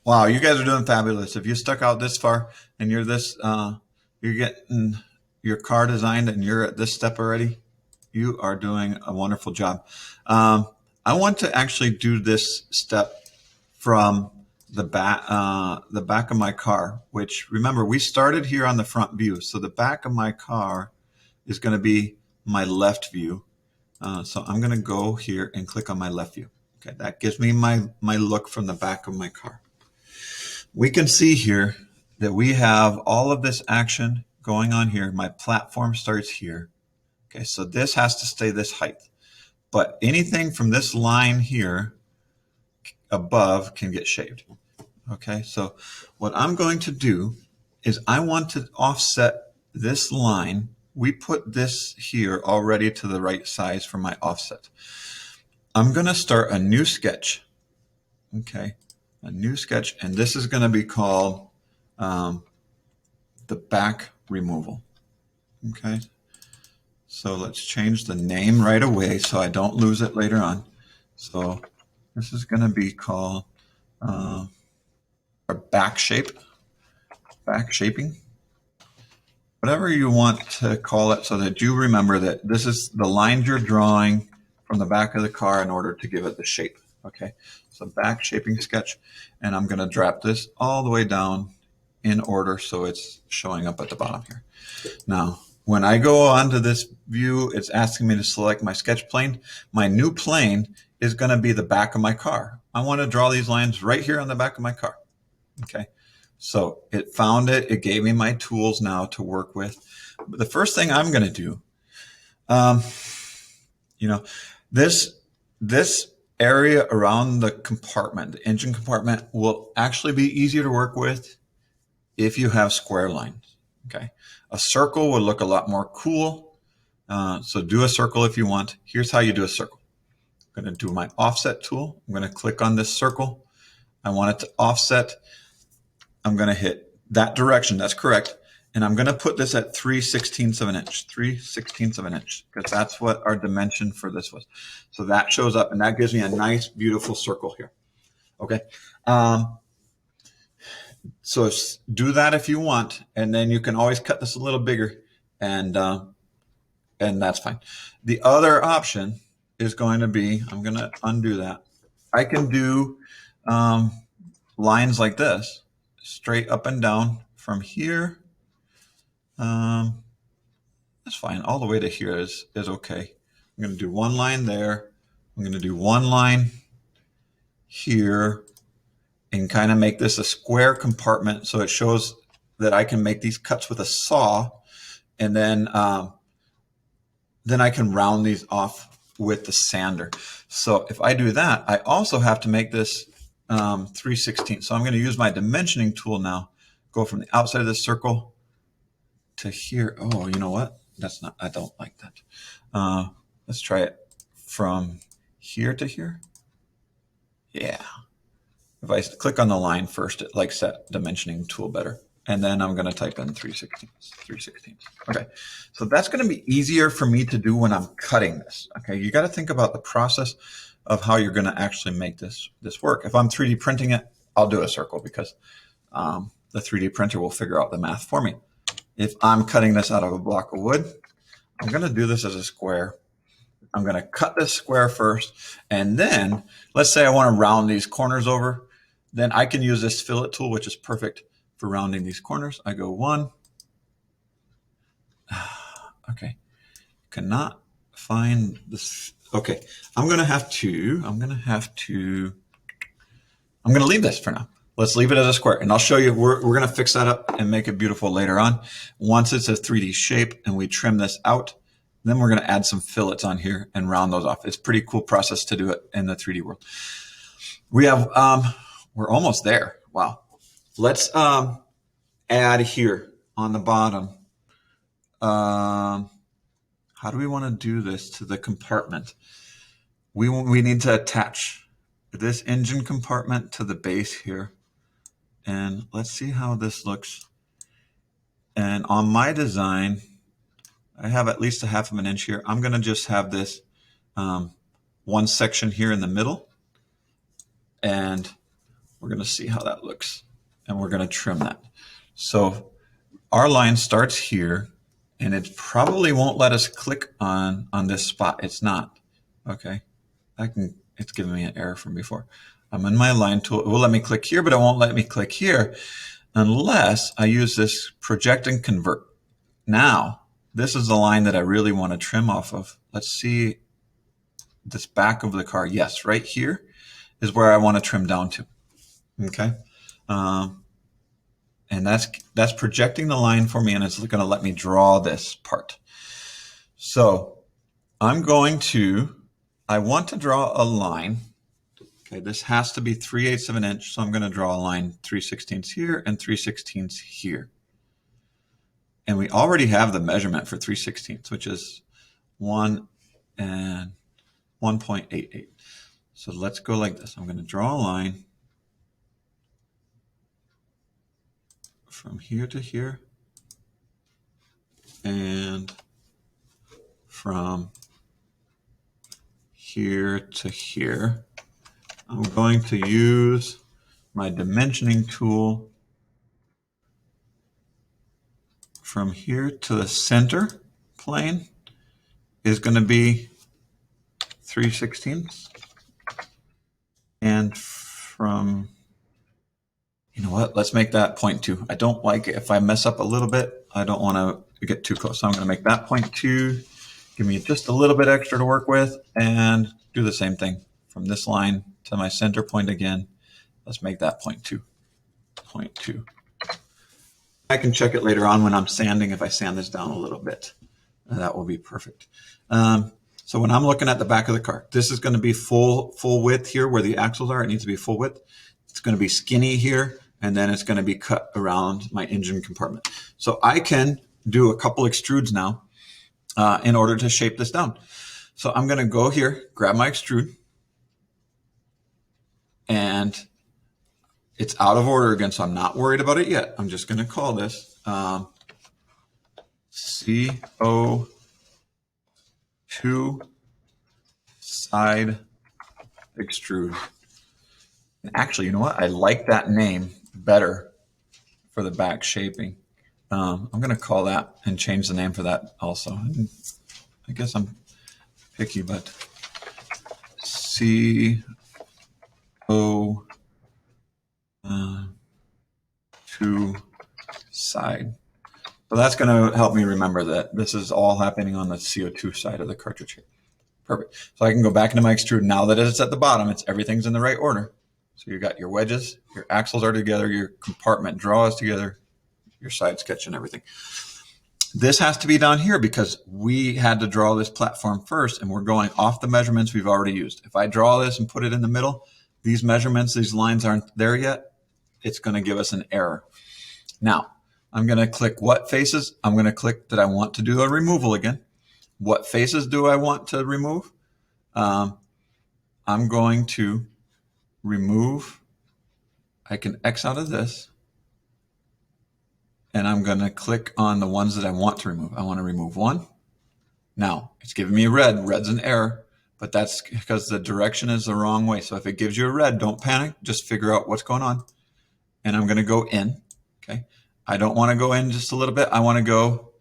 Wow, you guys are doing fabulous. If you stuck out this far and you're this, you're getting your car designed and you're at this step already, you are doing a wonderful job. I want to actually do this step from the back of my car, which remember we started here on the front view. So the back of my car is going to be my left view. So I'm going to go here and click on my left view. Okay, that gives me my look from the back of my car. We can see here that we have all of this action going on here. My platform starts here. Okay, so this has to stay this height. But anything from this line here above can get shaved. Okay, so what I'm going to do is I want to offset this line. We put this here already to the right size for my offset. I'm going to start a new sketch. Okay, a new sketch, and this is going to be called the back removal. Okay, so let's change the name right away so I don't lose it later on. So this is going to be called our back shaping, whatever you want to call it, so that you remember that this is the lines you're drawing from the back of the car in order to give it the shape. Okay, so back shaping sketch, and I'm going to drop this all the way down in order so it's showing up at the bottom here. Now, when I go onto this view, it's asking me to select my sketch plane. My new plane is going to be the back of my car. I want to draw these lines right here on the back of my car. Okay, so it found it. It gave me my tools now to work with. But the first thing I'm going to do, this area around the compartment, the engine compartment, will actually be easier to work with if you have square lines. Okay, a circle would look a lot more cool. So do a circle if you want. Here's how you do a circle. I'm going to do my offset tool. I'm going to click on this circle. I want it to offset. I'm going to hit that direction. That's correct. And I'm going to put this at 3/16 of an inch, 3/16 of an inch, because that's what our dimension for this was. So that shows up, and that gives me a nice, beautiful circle here. Okay. So do that if you want, and then you can always cut this a little bigger, and that's fine. The other option is going to be, I'm going to undo that. I can do lines like this, straight up and down from here. That's fine. All the way to here is okay. I'm going to do one line there. I'm going to do one line here and kind of make this a square compartment so it shows that I can make these cuts with a saw, and then I can round these off with the sander. So if I do that, I also have to make this 3/16. So I'm going to use my dimensioning tool now, go from the outside of this circle to here. Oh, you know what? That's not, I don't like that. Let's try it from here to here. Yeah. If I click on the line first, it likes that dimensioning tool better. And then I'm going to type in 3/16. Okay. So that's going to be easier for me to do when I'm cutting this. Okay. You got to think about the process of how you're going to actually make this work. If I'm 3D printing it, I'll do a circle because the 3D printer will figure out the math for me. If I'm cutting this out of a block of wood, I'm going to do this as a square. I'm going to cut this square first, and then let's say I want to round these corners over. Then I can use this fillet tool, which is perfect for rounding these corners. I go one. Okay, cannot find this. Okay, I'm going to leave this for now. Let's leave it as a square, and I'll show you. We're going to fix that up and make it beautiful later on. Once it's a 3D shape and we trim this out, then we're going to add some fillets on here and round those off. It's a pretty cool process to do it in the 3D world. We have, we're almost there. Wow. Let's add here on the bottom. How do we want to do this to the compartment? We need to attach this engine compartment to the base here. And let's see how this looks. And on my design, I have at least a 1/2 of an inch here. I'm going to just have this one section here in the middle. And We're going to see how that looks, and we're going to trim that. So our line starts here, and it probably won't let us click on this spot. It's not. Okay. It's giving me an error from before. I'm in my line tool. It will let me click here, but it won't let me click here unless I use this project and convert. Now, this is the line that I really want to trim off of. Let's see this back of the car. Yes, right here is where I want to trim down to. Okay. And that's projecting the line for me, and it's going to let me draw this part. So I want to draw a line. Okay, this has to be 3/8 of an inch, so I'm going to draw a line 3/16 here and 3/16 here. And we already have the measurement for 3/16, which is 1 and 1.88. So let's go like this. I'm going to draw a line from here to here and from here to here. I'm going to use my dimensioning tool from here to the center plane is going to be 3/16. And from, you know what, let's make that 0.2. I don't like it. If I mess up a little bit, I don't want to get too close. So I'm going to make that 0.2. Give me just a little bit extra to work with, and do the same thing from this line to my center point again. Let's make that 0.2. 0.2. I can check it later on when I'm sanding. If I sand this down a little bit, that will be perfect. So when I'm looking at the back of the car, this is going to be full width here where the axles are. It needs to be full width. It's going to be skinny here, and then it's going to be cut around my engine compartment. So I can do a couple extrudes now in order to shape this down. So I'm going to go here, grab my extrude, and it's out of order again, so I'm not worried about it yet. I'm just going to call this CO₂ side extrude. And actually, you know what? I like that name better for the back shaping. I'm going to call that and change the name for that also. I guess I'm picky, but CO₂ side. So that's going to help me remember that this is all happening on the CO₂ side of the cartridge here. Perfect. So I can go back into my extrude. Now that it's at the bottom, everything's in the right order. So you got your wedges, your axles are together, your compartment draw is together, your side sketch and everything. This has to be down here because we had to draw this platform first, and we're going off the measurements we've already used. If I draw this and put it in the middle, these measurements, these lines aren't there yet. It's going to give us an error. Now, I'm going to click what faces. I'm going to click that I want to do a removal again. What faces do I want to remove? I'm going to remove. I can X out of this, and I'm going to click on the ones that I want to remove. I want to remove one. Now, it's giving me red. Red's an error, but that's because the direction is the wrong way. So if it gives you a red, don't panic. Just figure out what's going on. And I'm going to go in. Okay. I don't want to go in just a little bit. I want to go,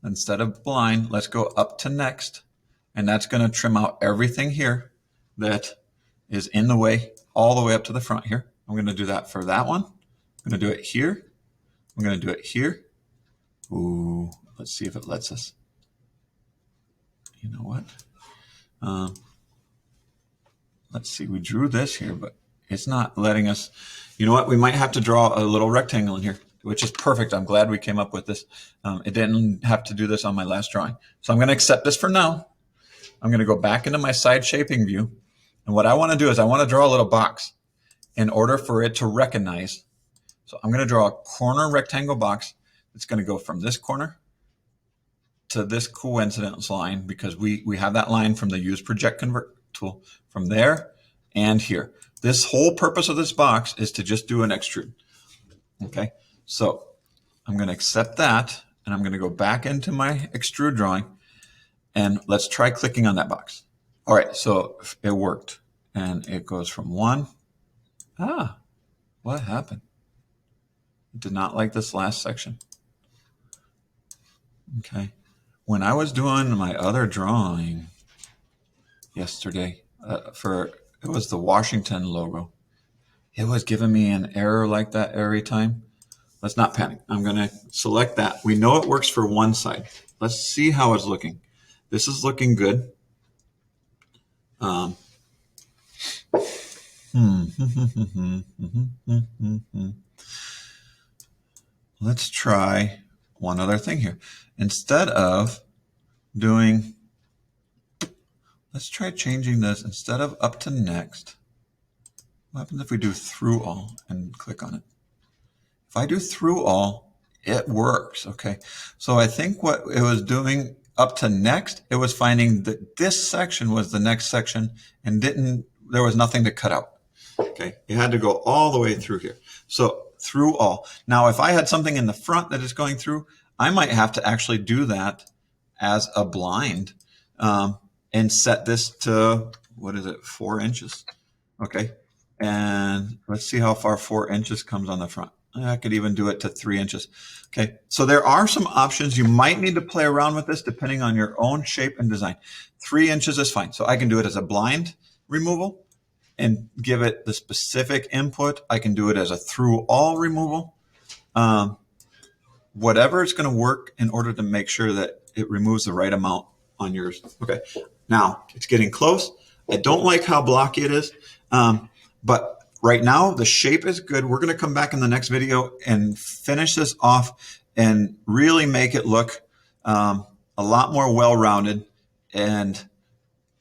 instead of blind, let's go up to next. And that's going to trim out everything here that is in the way, all the way up to the front here. I'm going to do that for that one. I'm going to do it here. I'm going to do it here. Ooh, let's see if it lets us. You know what? Let's see. We drew this here, but it's not letting us. You know what? We might have to draw a little rectangle in here, which is perfect. I'm glad we came up with this. It didn't have to do this on my last drawing. So I'm going to accept this for now. I'm going to go back into my side shaping view. And what I want to do is I want to draw a little box in order for it to recognize. So I'm going to draw a corner rectangle box that's going to go from this corner to this coincidence line, because we have that line from the use project convert tool from there and here. This whole purpose of this box is to just do an extrude. Okay, so I'm going to accept that, and I'm going to go back into my extrude drawing, and let's try clicking on that box. All right, so it worked, and it goes from 1 Ah, what happened? Did not like this last section. Okay. When I was doing my other drawing yesterday it was the Washington logo, it was giving me an error like that every time. Let's not panic. I'm going to select that. We know it works for one side. Let's see how it's looking. This is looking good. Let's try one other thing here. Instead of doing, let's try changing this. Instead of up to next, what happens if we do through all and click on it? If I do through all, it works. Okay. So I think what it was doing up to next, it was finding that this section was the next section and there was nothing to cut out. Okay. It had to go all the way through here. So through all. Now, if I had something in the front that is going through, I might have to actually do that as a blind and set this to, what is it, 4 inches? Okay. And let's see how far 4 inches comes on the front. I could even do it to 3 inches. Okay, so there are some options. You might need to play around with this depending on your own shape and design. 3 inches is fine. So I can do it as a blind removal and give it the specific input. I can do it as a through all removal. Whatever is going to work in order to make sure that it removes the right amount on yours. Okay, now it's getting close. I don't like how blocky it is, but right now, the shape is good. We're going to come back in the next video and finish this off and really make it look a lot more well-rounded and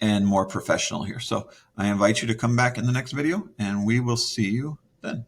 more professional here. So I invite you to come back in the next video, and we will see you then.